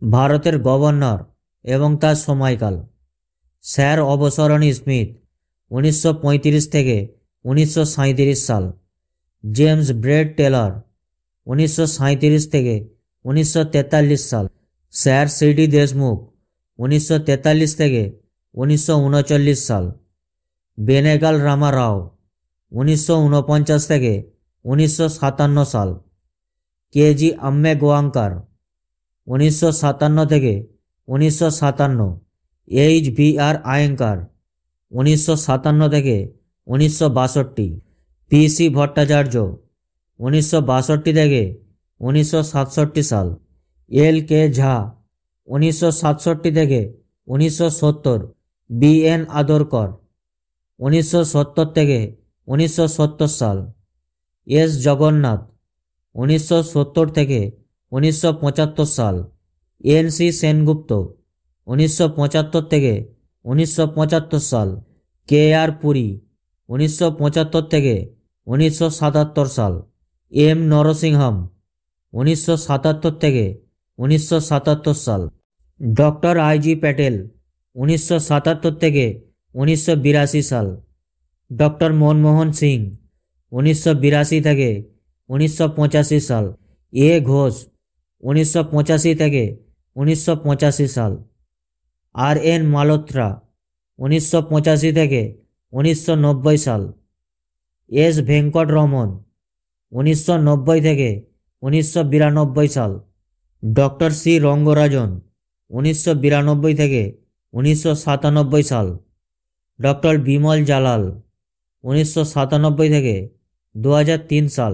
ভারতের গভর্নর এবং তার সময়কাল। স্যার অবসরণী স্মিথ 1935 থেকে 1937 সাল। জেমস ব্রেড টেলর 1937 থেকে 1943 সাল। স্যার সিডি দেশমুখ 1943 থেকে 1939 সাল। বেনেগাল রামা রাও 1949 থেকে 1957 সাল। কেজি আম্মে গোয়াঙ্কার 1957 থেকে 1957। এইচ.ভি.আর. আয়েঙ্কার 1957 থেকে 1962। পি.সি. ভট্টাচার্য 1962 থেকে 1967 সাল। এল.কে. ঝা 1967 থেকে 1970। বি.এন. আদরকর 1970 থেকে 1970 সাল। এস. জগন্নাথ 1970 থেকে 1975 সাল। এন.সি. সেনগুপ্ত 1975 থেকে 1975 সাল। কে.আর. পুরী 1975 থেকে 1977 সাল। এম. নরসিংহম 1977 থেকে 1977 সাল। ডক্টর আই.জি. প্যাটেল 1977 থেকে 1982 সাল। ডক্টর মনমোহন সিং 1982 থেকে 1985 সাল। এ. ঘোষ 1985 থেকে 1985 সাল। আর. এন. মালহোত্রা 1985 থেকে 1990 সাল। এস. ভেঙ্কটরমন 1990 থেকে 1992 সাল। Doctor C. রঙ্গরাজন 1992 থেকে 1997 সাল। ডক্টর বিমল জালাল 1997 থেকে 2003 সাল।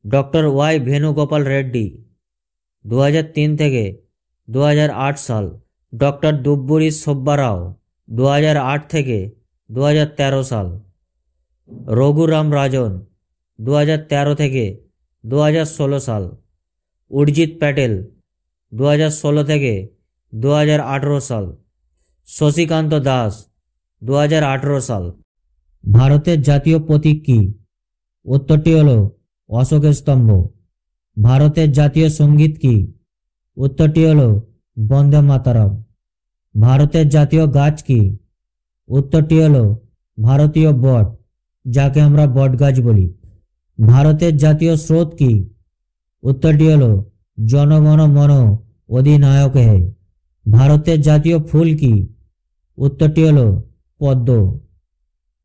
ডক্টর ওয়াই ভেনুগোপাল রেড্ডি 2003 থেকে 2008 সাল। ডক্টর দুব্বুরি সুব্বারাও 2008 থেকে 2013 সাল। রঘুরাম রাজন 2013 থেকে 2016 সাল। উর্জিত প্যাটেল 2016 থেকে 2018 সাল। শশীকান্ত দাস 2018 সাল। ভারতের জাতীয় প্রতীক কি? উত্তরটি হল অশোকের স্তম্ভ। ভারতের জাতীয় সঙ্গীত কি? উত্তরটি হল বন্দে মাতরম। ভারতের জাতীয় গাছ কি? উত্তরটি হল ভারতীয় বট, যাকে আমরা বট গাছ বলি। ভারতের জাতীয় স্রোত কি? উত্তরটি হল জনগণ মন অধিনায়ক হে। ভারতের জাতীয় ফুল কি? উত্তরটি হল পদ্ম।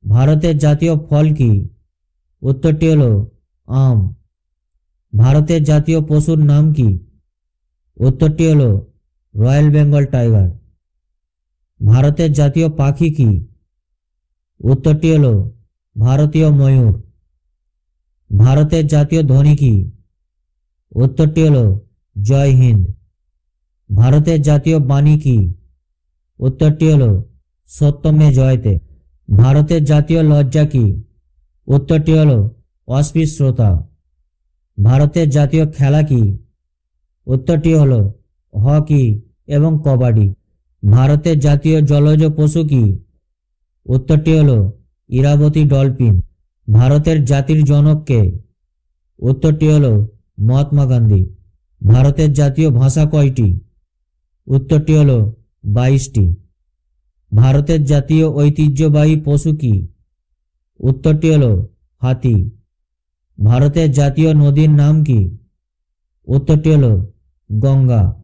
ভারতের জাতীয় ফল কি? উত্তরটি হল আম। ভারতের জাতীয় পশুর নাম কি? উত্তরটি হল রয়্যাল বেঙ্গল টাইগার। ভারতের জাতীয় পাখি কি? উত্তরটি হল ভারতীয় ময়ূর। ভারতের জাতীয় ধ্বনি কি? উত্তরটি হল জয় হিন্দ। ভারতের জাতীয় বাণী কি? উত্তরটি হল সত্যমে জয়তে। ভারতের জাতীয় লজ্জা কি? উত্তরটি হল অস্পৃশ্যতা। ভারতের জাতীয় খেলা কি? উত্তরটি হল হকি এবং কবাডি। ভারতের জাতীয় জলজ পশু কি? উত্তরটি হল ইরাবতী ডলফিন। ভারতের জাতির জনক কে? উত্তরটি হল মহাত্মা গান্ধী। ভারতের জাতীয় ভাষা কয়টি? উত্তরটি হল 22টি। ভারতের জাতীয় ঐতিহ্যবাহী পশু কি? উত্তরটি হল হাতি। ভারতের জাতীয় নদীর নাম কি? উত্তরটি হল গঙ্গা।